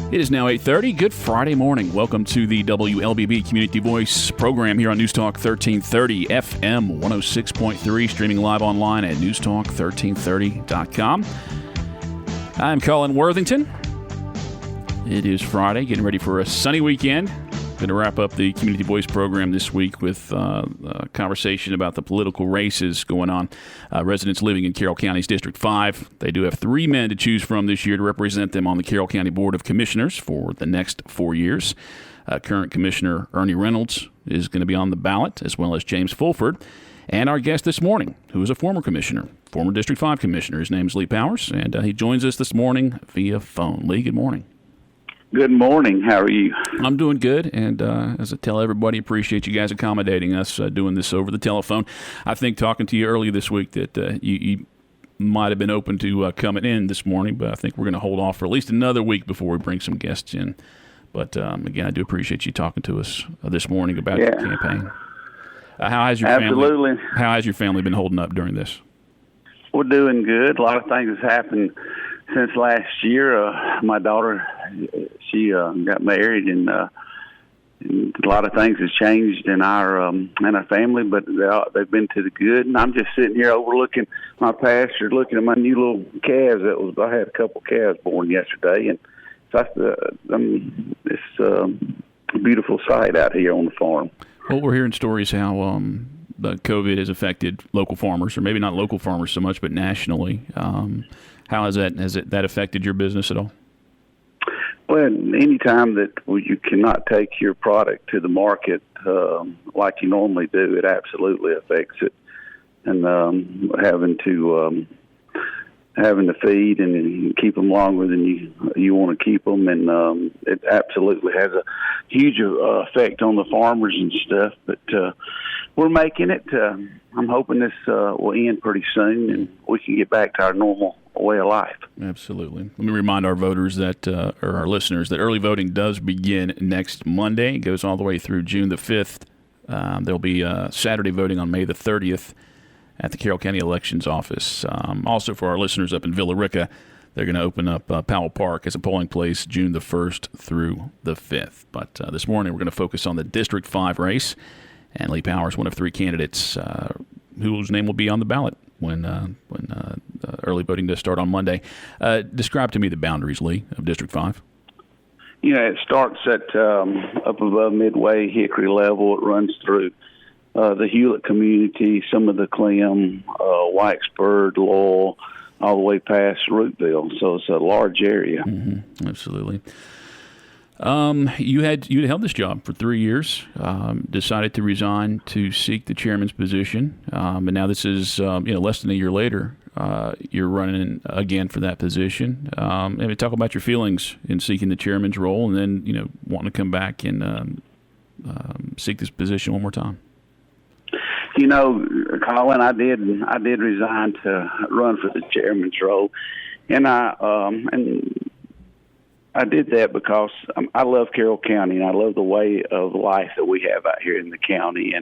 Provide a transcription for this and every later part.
It is now 8:30. Good Friday morning. Welcome to the WLBB Community Voice program here on Newstalk 1330 FM 106.3, streaming live online at newstalk1330.com. I'm Colin Worthington. It is Friday, getting ready for a sunny weekend. Going to wrap up the Community Voice program this week with a conversation about the political races going on. Residents living in Carroll County's District 5, they do have 3 men to choose from this year to represent them on the Carroll County Board of Commissioners for the next 4 years. Current Commissioner Ernie Reynolds is going to be on the ballot, as well as James Fulford. And our guest this morning, who is a former commissioner, former District 5 commissioner. His name is Lee Powers, and he joins us this morning via phone. Lee, good morning. Good morning. How are you? I'm doing good, and as I tell everybody, appreciate you guys accommodating us doing this over the telephone. I think talking to you earlier this week that you might have been open to coming in this morning, but I think we're going to hold off for at least another week before we bring some guests in. But again, I do appreciate you talking to us this morning about your campaign. How has your family been holding up during this? We're doing good. A lot of things have happened since last year. My daughter, she got married, and a lot of things have changed in our family, but they've been to the good. And I'm just sitting here overlooking my pasture, looking at my new little calves. I had a couple calves born yesterday, and so it's a beautiful sight out here on the farm. Well, we're hearing stories how COVID has affected local farmers, or maybe not local farmers so much, but nationally. How has that affected your business at all? Well, any time that you cannot take your product to the market like you normally do, it absolutely affects it. And having to feed and keep them longer than you want to keep them, and it absolutely has a huge effect on the farmers and stuff. But we're making it. I'm hoping this will end pretty soon, and we can get back to our normal way of life. Absolutely. Let me remind our voters that, or our listeners, that early voting does begin next Monday. It goes all the way through June the 5th. There'll be Saturday voting on May the 30th at the Carroll County Elections Office. Also, for our listeners up in Villa Rica, they're going to open up Powell Park as a polling place June the 1st through the 5th. But this morning, we're going to focus on the District 5 race. And Lee Powers, one of 3 candidates whose name will be on the ballot when early voting does start on Monday. Describe to me the boundaries, Lee, of District 5. You know, it starts at up above Midway, Hickory level. It runs through the Hewlett community, some of the Clem, Whitesburg, Lowell, all the way past Rootville. So it's a large area. Mm-hmm. Absolutely. You had held this job for 3 years, decided to resign to seek the chairman's position, and now this is less than a year later. You're running again for that position. Maybe talk about your feelings in seeking the chairman's role, and then wanting to come back and seek this position one more time. Colin, I did resign to run for the chairman's role, and I did that because I love Carroll County, and I love the way of life that we have out here in the county.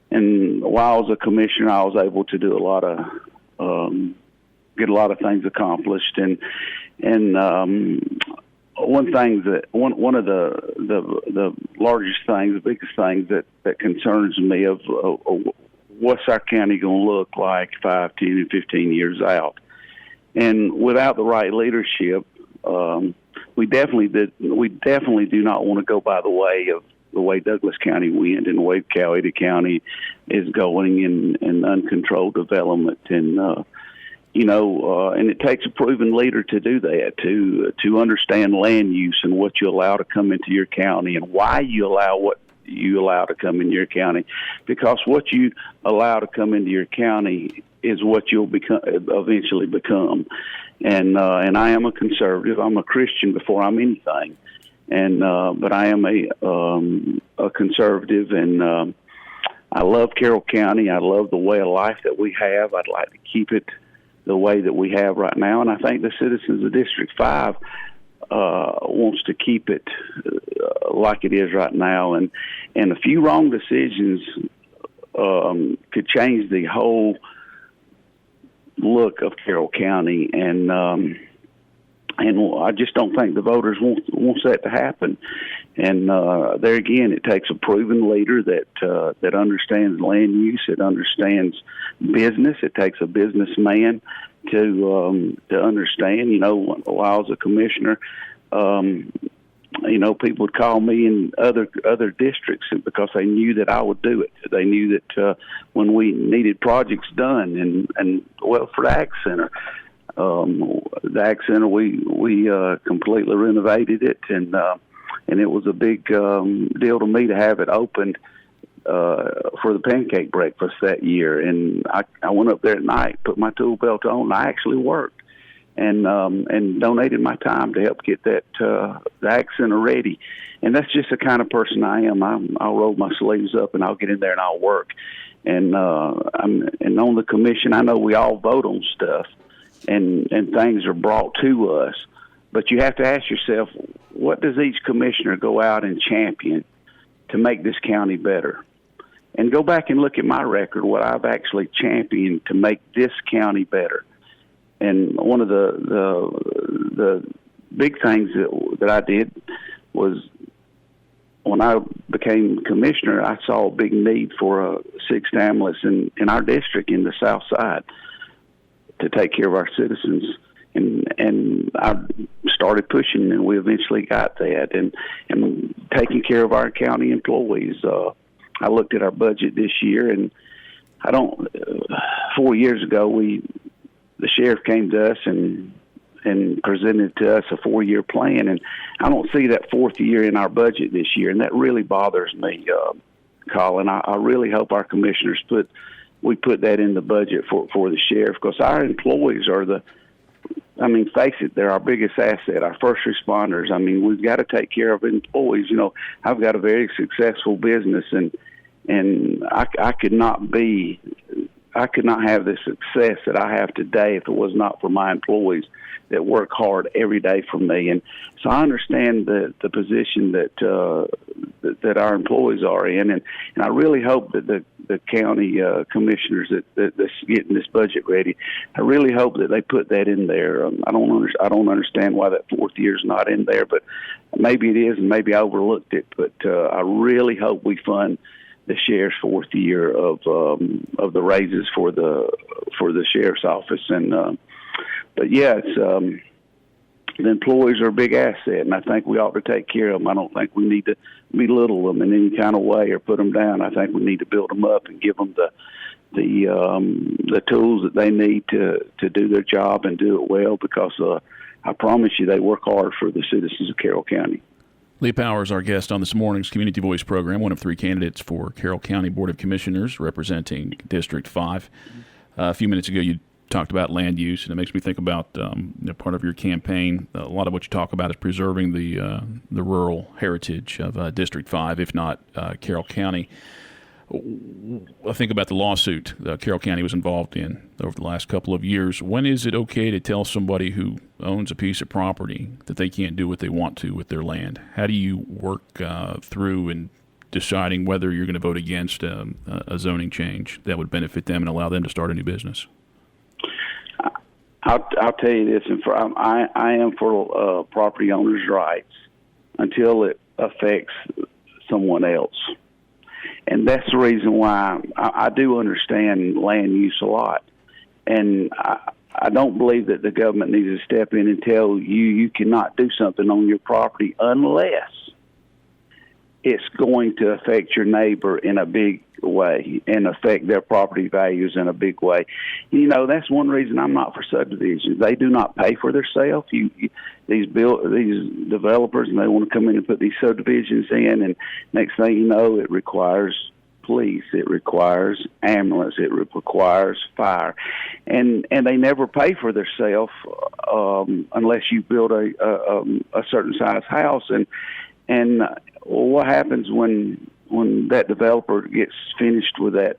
And while I was a commissioner, I was able to do get a lot of things accomplished. And one of the largest things, the biggest things that concerns me of what's our county going to look like 5, 10, and 15 years out. And without the right leadership, we definitely do not want to go by the way Douglas County went and the way Coweta County is going in uncontrolled development, and it takes a proven leader to do that, to understand land use and what you allow to come into your county and why you allow what you allow to come into your county, because what you allow to come into your county is what you'll eventually become. And I am a conservative. I'm a Christian before I'm anything. But I am a conservative, and I love Carroll County. I love the way of life that we have. I'd like to keep it the way that we have right now, and I think the citizens of District 5 wants to keep it like it is right now. And a few wrong decisions could change the whole look of Carroll County. And And I just don't think the voters want that to happen. And there again, it takes a proven leader that understands land use, that understands business. It takes a businessman to understand. While I was a commissioner, people would call me in other districts because they knew that I would do it. They knew that when we needed projects done, and for the Ag Center. The Ag Center, we completely renovated it, and it was a big deal to me to have it opened for the pancake breakfast that year. And I went up there at night, put my tool belt on, and I actually worked and donated my time to help get that the Ag Center ready. And that's just the kind of person I am. I'll roll my sleeves up and I'll get in there and I'll work. And on the commission, I know we all vote on stuff. And things are brought to us. But you have to ask yourself, what does each commissioner go out and champion to make this county better? And go back and look at my record, what I've actually championed to make this county better. And one of the big things that I did was when I became commissioner, I saw a big need for a 6th ambulance in our district in the South Side to take care of our citizens, and I started pushing, and we eventually got that, and taking care of our county employees. I looked at our budget this year, and 4 years ago, the sheriff came to us and presented to us a 4-year plan, and I don't see that 4th year in our budget this year, and that really bothers me, Colin. I really hope our commissioners put that in the budget for the sheriff, because our employees are face it, they're our biggest asset, our first responders. We've got to take care of employees. I've got a very successful business, and I could not have the success that I have today if it was not for my employees that work hard every day for me. And so I understand the position that our employees are in, and I really hope that the county commissioners that's getting this budget ready, I really hope that they put that in there. I don't understand why that 4th year is not in there, but maybe it is, and maybe I overlooked it. But I really hope we fund the sheriff's 4th year of the raises for the sheriff's office. And but yeah, it's the employees are a big asset, and I think we ought to take care of them. I don't think we need to belittle them in any kind of way or put them down. I think we need to build them up and give them the tools that they need to do their job and do it well, because I promise you they work hard for the citizens of Carroll County. Lee Powers, our guest on this morning's Community Voice program, one of 3 candidates for Carroll County Board of Commissioners representing District 5. A few minutes ago, you talked about land use, and it makes me think about part of your campaign. A lot of what you talk about is preserving the rural heritage of District 5, if not Carroll County. I think about the lawsuit Carroll County was involved in over the last couple of years. When is it okay to tell somebody who owns a piece of property that they can't do what they want to with their land? How do you work through and deciding whether you're going to vote against a zoning change that would benefit them and allow them to start a new business? I'll tell you this, and I am for property owners' rights until it affects someone else. And that's the reason why I do understand land use a lot. And I don't believe that the government needs to step in and tell you cannot do something on your property unless it's going to affect your neighbor in a big way and affect their property values in a big way. That's one reason I'm not for subdivisions. They do not pay for themselves. These developers, and they want to come in and put these subdivisions in, and next thing you know, it requires police, it requires ambulance, it requires fire, and they never pay for themselves unless you build a certain size house. And what happens when that developer gets finished with that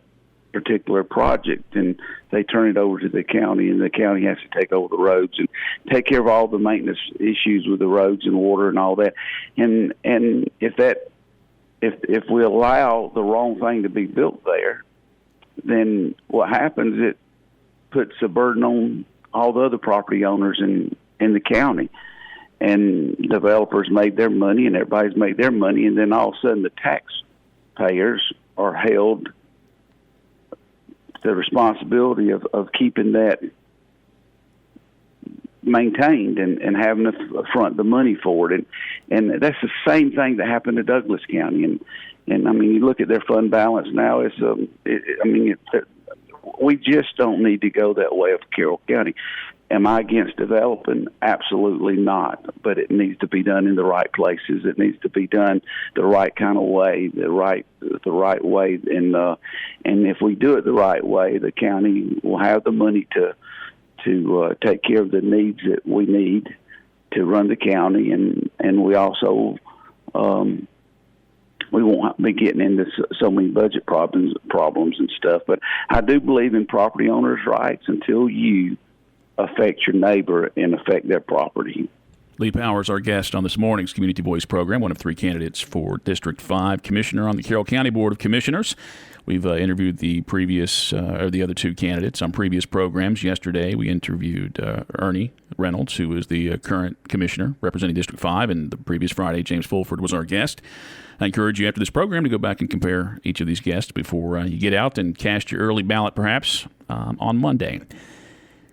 particular project and they turn it over to the county, and the county has to take over the roads and take care of all the maintenance issues with the roads and water and all that. And if we allow the wrong thing to be built there, then what happens, it puts a burden on all the other property owners in the county. and developers made their money, and everybody's made their money, and then all of a sudden the taxpayers are held the responsibility of keeping that maintained and having to front the money for it. And that's the same thing that happened to Douglas County. And I mean, you look at their fund balance now, we just don't need to go that way of Carroll County. Am I against developing? Absolutely not. But it needs to be done in the right places. It needs to be done the right kind of way, the right way. And if we do it the right way, the county will have the money to take care of the needs that we need to run the county, and we also we won't be getting into so many budget problems and stuff. But I do believe in property owners' rights until you affect your neighbor and affect their property. Lee Powers, our guest on this morning's Community Voice program, one of 3 candidates for District 5 Commissioner on the Carroll County Board of Commissioners. We've interviewed the other 2 candidates on previous programs. Yesterday, we interviewed Ernie Reynolds, who is the current commissioner representing District 5, and the previous Friday, James Fulford was our guest. I encourage you after this program to go back and compare each of these guests before you get out and cast your early ballot, perhaps, on Monday.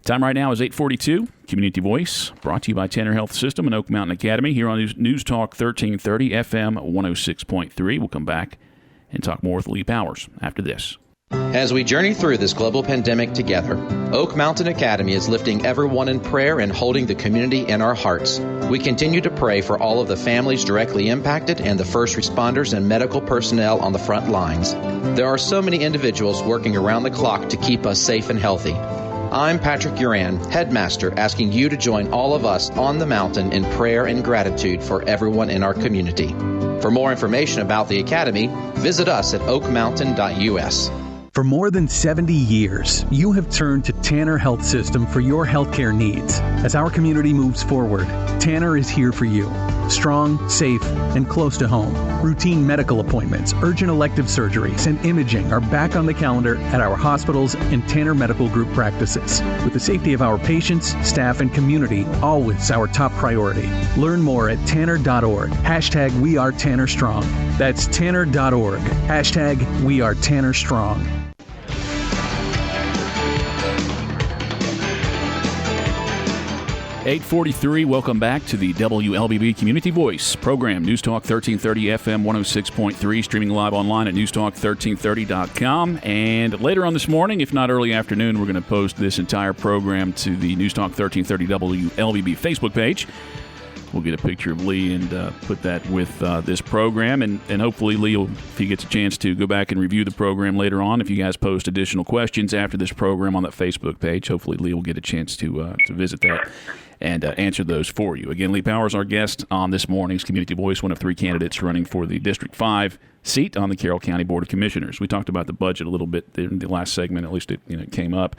Time right now is 8:42. Community Voice, brought to you by Tanner Health System and Oak Mountain Academy here on Newstalk 1330 FM 106.3. We'll come back and talk more with Lee Powers after this. As we journey through this global pandemic together, Oak Mountain Academy is lifting everyone in prayer and holding the community in our hearts. We continue to pray for all of the families directly impacted and the first responders and medical personnel on the front lines. There are so many individuals working around the clock to keep us safe and healthy. I'm Patrick Uran, headmaster, asking you to join all of us on the mountain in prayer and gratitude for everyone in our community. For more information about the Academy, visit us at oakmountain.us. For more than 70 years, you have turned to Tanner Health System for your healthcare needs. As our community moves forward, Tanner is here for you. Strong, safe, and close to home. Routine medical appointments, urgent elective surgeries, and imaging are back on the calendar at our hospitals and Tanner Medical Group practices. With the safety of our patients, staff, and community always our top priority. Learn more at tanner.org. Hashtag We Are Tanner Strong. That's tanner.org. Hashtag We Are Tanner Strong. 8:43. Welcome back to the WLBB Community Voice program. Newstalk 1330 FM 106.3, streaming live online at newstalk1330.com. And later on this morning, if not early afternoon, we're going to post this entire program to the Newstalk 1330 WLBB Facebook page. We'll get a picture of Lee and put that with this program. And hopefully Lee, if he gets a chance to go back and review the program later on, if you guys post additional questions after this program on that Facebook page, hopefully Lee will get a chance to visit that and answer those for you. Again, Lee Powers, our guest on this morning's Community Voice, one of 3 candidates running for the District 5 seat on the Carroll County Board of Commissioners. We talked about the budget a little bit in the last segment, at least it came up.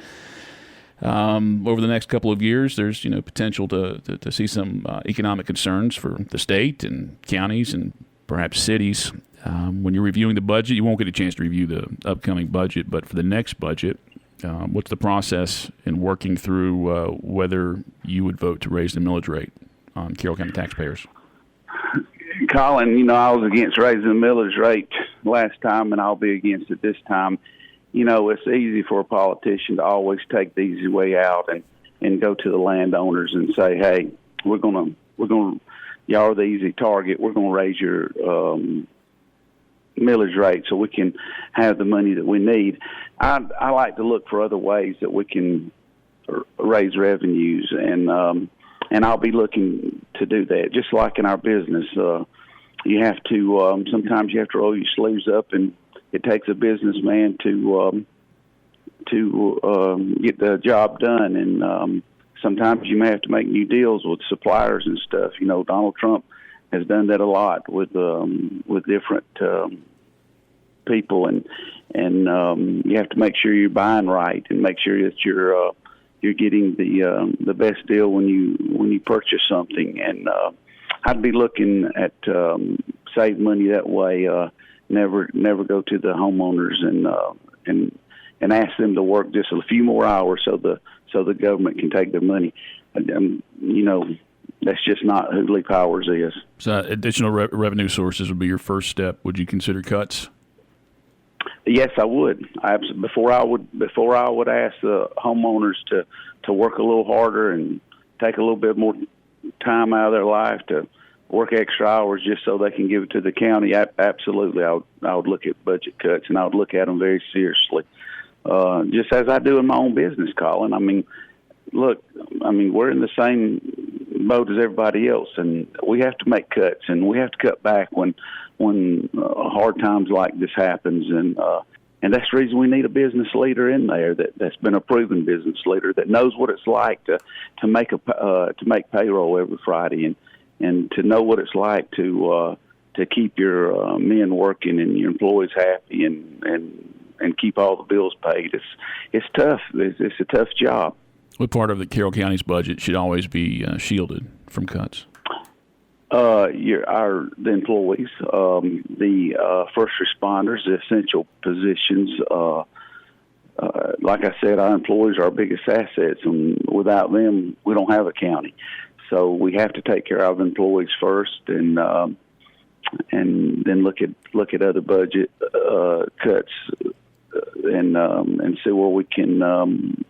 Over the next couple of years, there's potential to see some economic concerns for the state and counties and perhaps cities. When you're reviewing the budget, you won't get a chance to review the upcoming budget, but for the next budget, what's the process in working through whether you would vote to raise the millage rate on Carroll County taxpayers? Colin, I was against raising the millage rate last time, and I'll be against it this time. It's easy for a politician to always take the easy way out and go to the landowners and say, "Hey, we're gonna, y'all are the easy target. We're gonna raise your millage rate so we can have the money that we need." I like to look for other ways that we can raise revenues, and I'll be looking to do that. Just like in our business, you have to sometimes you have to roll your sleeves up, and it takes a businessman to get the job done, and sometimes you may have to make new deals with suppliers and stuff. Donald Trump has done that a lot with different people, and you have to make sure you're buying right and make sure that you're getting the best deal when you purchase something. And I'd be looking at save money that way. Never go to the homeowners and ask them to work just a few more hours so the government can take their money. that's just not who Lee Powers is. So additional revenue sources would be your first step. Would you consider cuts? Yes, I would. Before I would ask the homeowners to work a little harder and take a little bit more time out of their life to work extra hours just so they can give it to the county. Absolutely, I would look at budget cuts, and I would look at them very seriously, just as I do in my own business, Colin. I mean, look, we're in the same boat as everybody else, and we have to make cuts, and we have to cut back when hard times like this happens, and that's the reason we need a business leader in there that's been a proven business leader that knows what it's like to make payroll every Friday and to know what it's like to keep your men working and your employees happy and keep all the bills paid. It's tough. It's a tough job. What part of the Carroll County's budget should always be shielded from cuts? The employees, the first responders, the essential positions. Like I said, our employees are our biggest assets, and without them, we don't have a county. So we have to take care of employees first, and then look at other budget cuts, and see where we can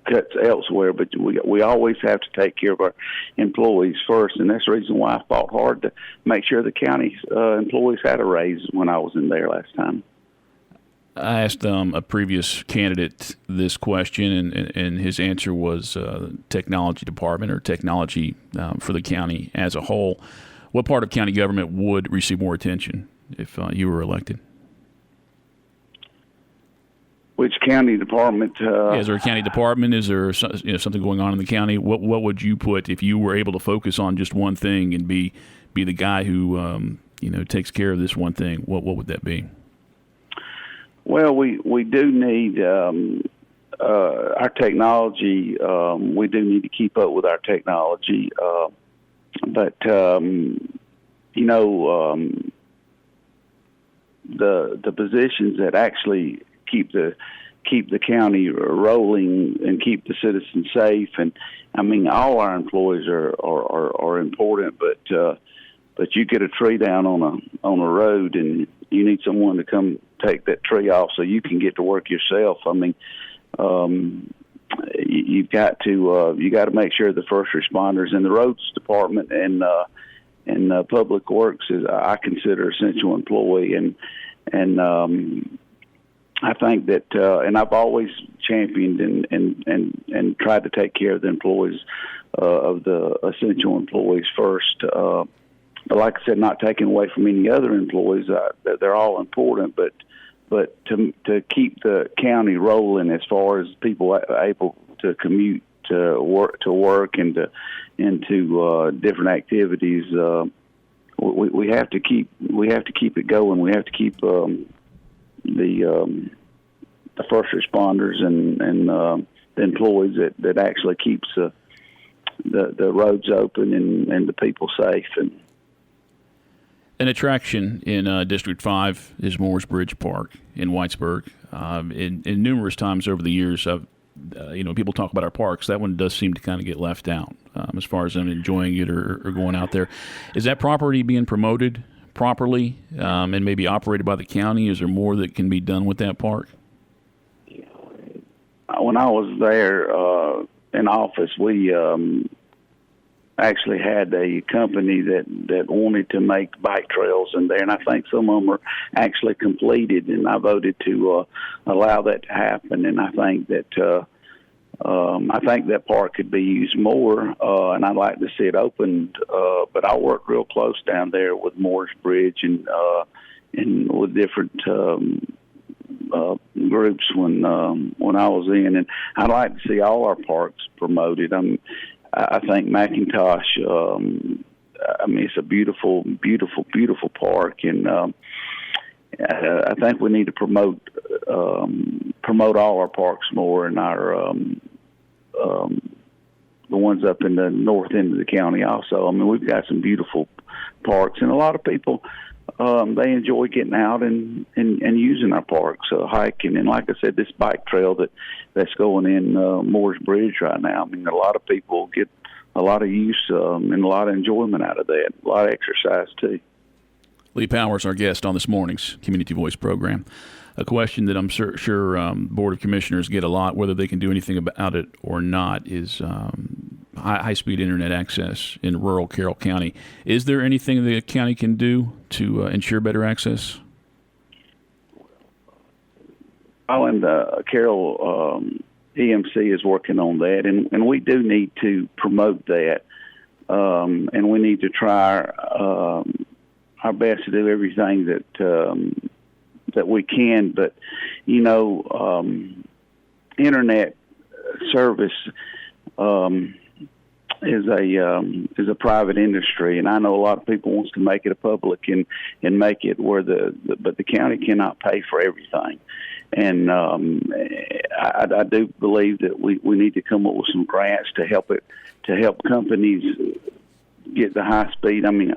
cuts elsewhere. But we always have to take care of our employees first, and that's the reason why I fought hard to make sure the county's employees had a raise when I was in there last time. I asked a previous candidate this question, and his answer was technology department or technology for the county as a whole. What part of county government would receive more attention if you were elected? Which county department? Is there a county department? Is there something going on in the county? What would you put if you were able to focus on just one thing and be the guy who takes care of this one thing? What would that be? Well, we do need our technology. We do need to keep up with our technology, but the positions that actually keep the county rolling and keep the citizens safe. And I mean, all our employees are important, but you get a tree down on a road and you need someone to come take that tree off so you can get to work yourself. I mean, you got to make sure the first responders in the roads department and public works is, I consider, essential employee, and I think that, and I've always championed and tried to take care of the employees of the essential employees first. But like I said, not taking away from any other employees, they're all important. But to keep the county rolling as far as people able to commute to work and into different activities, we have to keep it going. We have to keep the first responders and the employees that actually keeps the roads open and the people safe. And an attraction in District 5 is Moores Bridge Park in Whitesburg. In numerous times over the years, people talk about our parks. That one does seem to kind of get left out as far as them enjoying it or going out there. Is that property being promoted properly and maybe operated by the county? Is there more that can be done with that park? When I was there in office, we actually had a company that wanted to make bike trails in there, and I think some of them are actually completed, and I voted to allow that to happen. And I think that park could be used more, and I'd like to see it opened. But I work real close down there with Moores Bridge and with different groups when I was in, and I'd like to see all our parks promoted. I think McIntosh. It's a beautiful, beautiful, beautiful park, and I think we need to promote all our parks more, and our the ones up in the north end of the county also. I mean, we've got some beautiful parks, and a lot of people they enjoy getting out and using our parks, hiking. And like I said, this bike trail that's going in Moores Bridge right now. I mean, a lot of people get a lot of use and a lot of enjoyment out of that, a lot of exercise too. Lee Powers, our guest on this morning's Community Voice program. A question that I'm sure Board of Commissioners get a lot, whether they can do anything about it or not, is high-speed internet access in rural Carroll County. Is there anything the county can do to ensure better access? Oh, and Carroll EMC is working on that, and we do need to promote that, and we need to try our best to do everything that we can. But internet service is a private industry, and I know a lot of people wants to make it a public and make it where but the county cannot pay for everything. And I do believe that we need to come up with some grants to help companies get the high speed. I mean,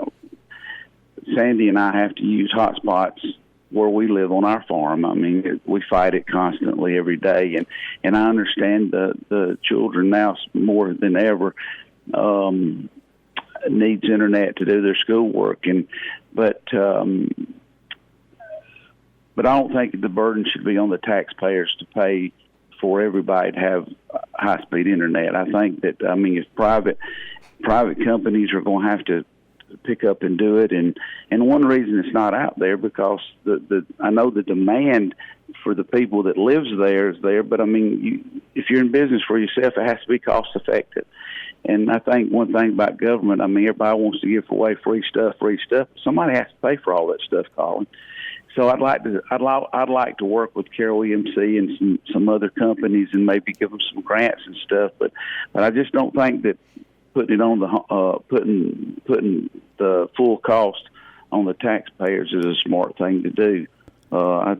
Sandy and I have to use hotspots where we live on our farm. I mean, we fight it constantly every day, and I understand the children now more than ever needs internet to do their schoolwork, but I don't think the burden should be on the taxpayers to pay for everybody to have high-speed internet. I think that, if private companies are going to have to pick up and do it, and one reason it's not out there because I know the demand for the people that lives there is there, but if you're in business for yourself, it has to be cost-effective. And I think one thing about government, everybody wants to give away free stuff. Somebody has to pay for all that stuff, Colin. So I'd like to work with Carroll EMC and some other companies and maybe give them some grants and stuff. But I just don't think that putting it on putting the full cost on the taxpayers is a smart thing to do. I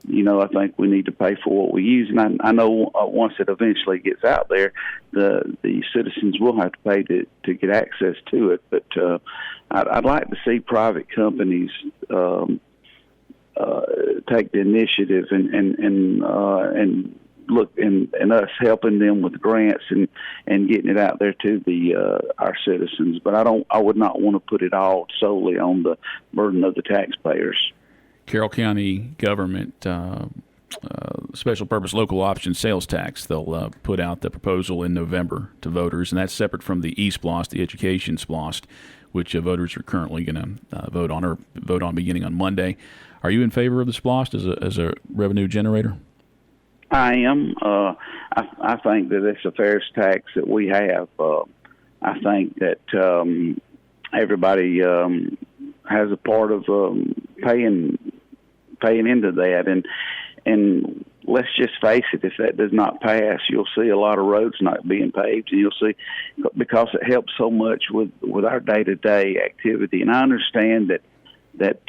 think we need to pay for what we use, and I know once it eventually gets out there, the citizens will have to pay to get access to it. But I'd like to see private companies take the initiative and look and us helping them with grants and getting it out there to our citizens. But I would not want to put it all solely on the burden of the taxpayers. Carroll County government special purpose local option sales tax. They'll put out the proposal in November to voters, and that's separate from the eSPLOST, the education SPLOST, which voters are currently going to vote on beginning on Monday. Are you in favor of the SPLOST as a revenue generator? I am. I think that it's the fairest tax that we have. I think that everybody has a part of paying into that, and let's just face it, if that does not pass, you'll see a lot of roads not being paved, and you'll see, because it helps so much with our day-to-day activity. And I understand that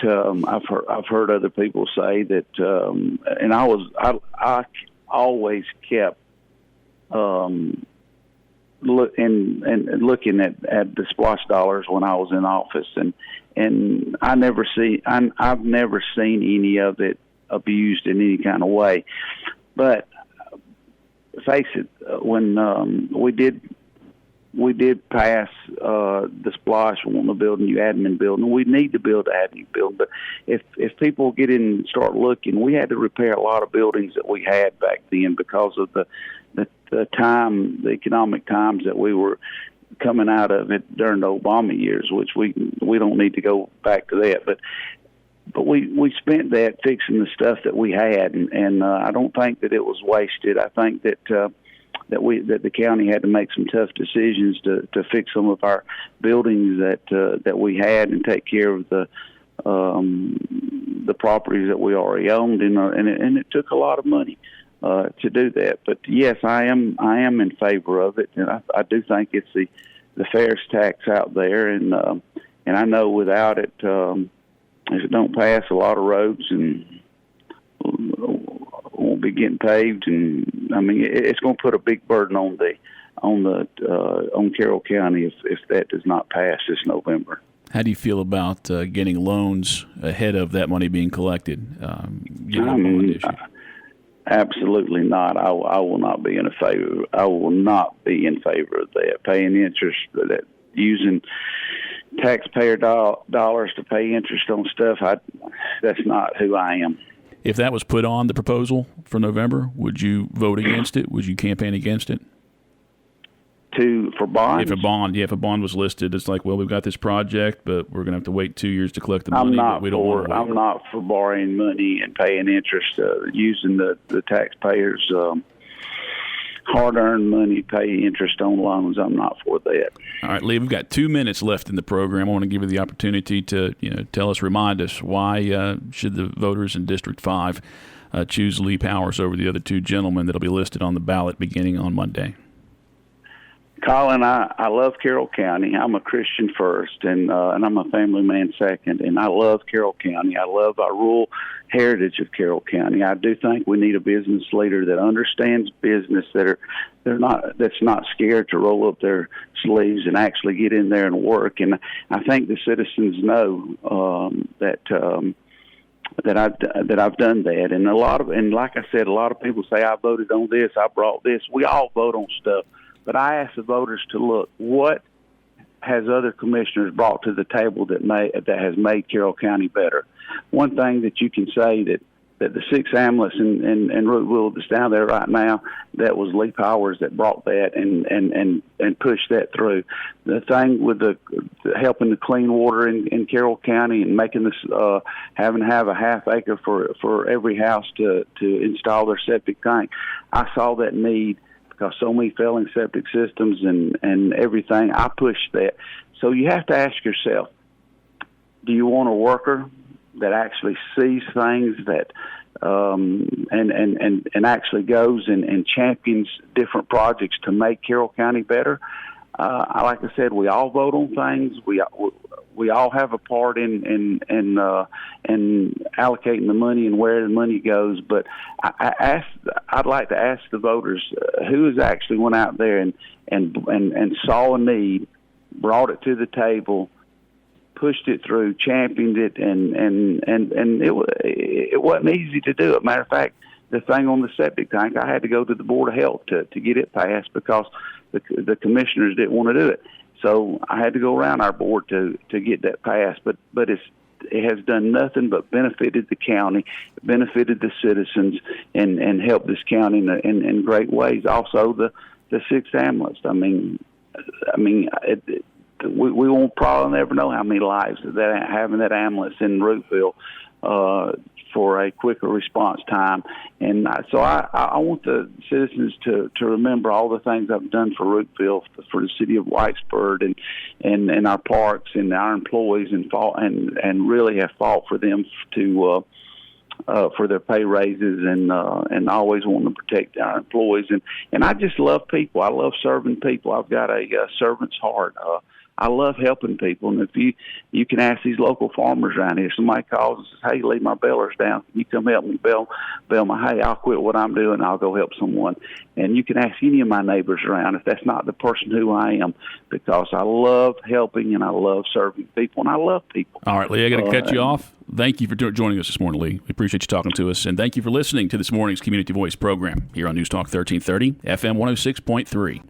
I've heard other people say that, and I always kept looking at the SPLOST dollars when I was in office, and I've never seen any of it abused in any kind of way. But face it, when we did pass the SPLOST, we want to build a new admin building. We need to build an admin building, but if people get in and start looking, we had to repair a lot of buildings that we had back then because of the economic times that we were coming out of it during the Obama years, which we don't need to go back to that. But we spent that fixing the stuff that we had, and I don't think that it was wasted. I think that the county had to make some tough decisions to fix some of our buildings that we had and take care of the properties that we already owned, and it took a lot of money to do that. But yes, I am in favor of it, and I do think it's the fairest tax out there, and I know without it, if it don't pass, a lot of roads and won't be getting paved, and it's going to put a big burden on Carroll County if that does not pass this November. How do you feel about getting loans ahead of that money being collected? Absolutely not. I will not be in favor. I will not be in favor of that. Paying interest using taxpayer dollars to pay interest on stuff, that's not who I am. If that was put on the proposal for November, would you vote against it? Would you campaign against it? For bonds? If a bond was listed, it's like, well, we've got this project, but we're going to have to wait 2 years to collect the money. I'm but we don't want to wait. I'm not for borrowing money and paying interest, using the taxpayers' hard-earned money, pay interest on loans. I'm not for that. All right, Lee, we've got 2 minutes left in the program. I want to give you the opportunity to remind us why should the voters in District 5 choose Lee Powers over the other two gentlemen that'll be listed on the ballot beginning on Monday. Colin, I love Carroll County. I'm a Christian first, and I'm a family man second, and I love Carroll County. I love our rural heritage of Carroll County. I do think we need a business leader that understands business, that's not scared to roll up their sleeves and actually get in there and work. And I think the citizens know that I've done that. And like I said, a lot of people say I voted on this, I brought this. We all vote on stuff. But I ask the voters to look, what has other commissioners brought to the table that has made Carroll County better? One thing that you can say that the 6 hamlets in Rooteville that's down there right now, that was Lee Powers that brought that and pushed that through. The thing with the helping the clean water in Carroll County and making this having to have a half acre for every house to install their septic tank, I saw that need. Because so many failing septic systems and everything, I pushed that. So you have to ask yourself, do you want a worker that actually sees things that and actually goes and champions different projects to make Carroll County better? Like I said, we all vote on things. We all have a part in allocating the money and where the money goes. But I'd like to ask the voters who has actually went out there and saw a need, brought it to the table, pushed it through, championed it, and it wasn't easy to do. As a matter of fact, the thing on the septic tank, I had to go to the Board of Health to get it passed because the commissioners didn't want to do it. So I had to go around our board to get that passed. But it has done nothing but benefited the county, benefited the citizens, and helped this county in great ways. Also, the 6 hamlets. I mean, we won't probably never know how many lives that having that ambulance in Rooteville for a quicker response time. And so I want the citizens to remember all the things I've done for Rooteville, for the city of Whitesburg, and our parks and our employees, and really have fought for them for their pay raises and always wanting to protect our employees. And I just love people. I love serving people. I've got a servant's heart. I love helping people, and if you can ask these local farmers around here. Somebody calls and says, "Hey, leave my balers down. Can you come help me bale my hay? I'll quit what I'm doing. I'll go help someone." And you can ask any of my neighbors around if that's not the person who I am, because I love helping and I love serving people and I love people. All right, Lee, I got to cut you off. Thank you for joining us this morning, Lee. We appreciate you talking to us, and thank you for listening to this morning's Community Voice program here on Newstalk 1330 FM 106.3.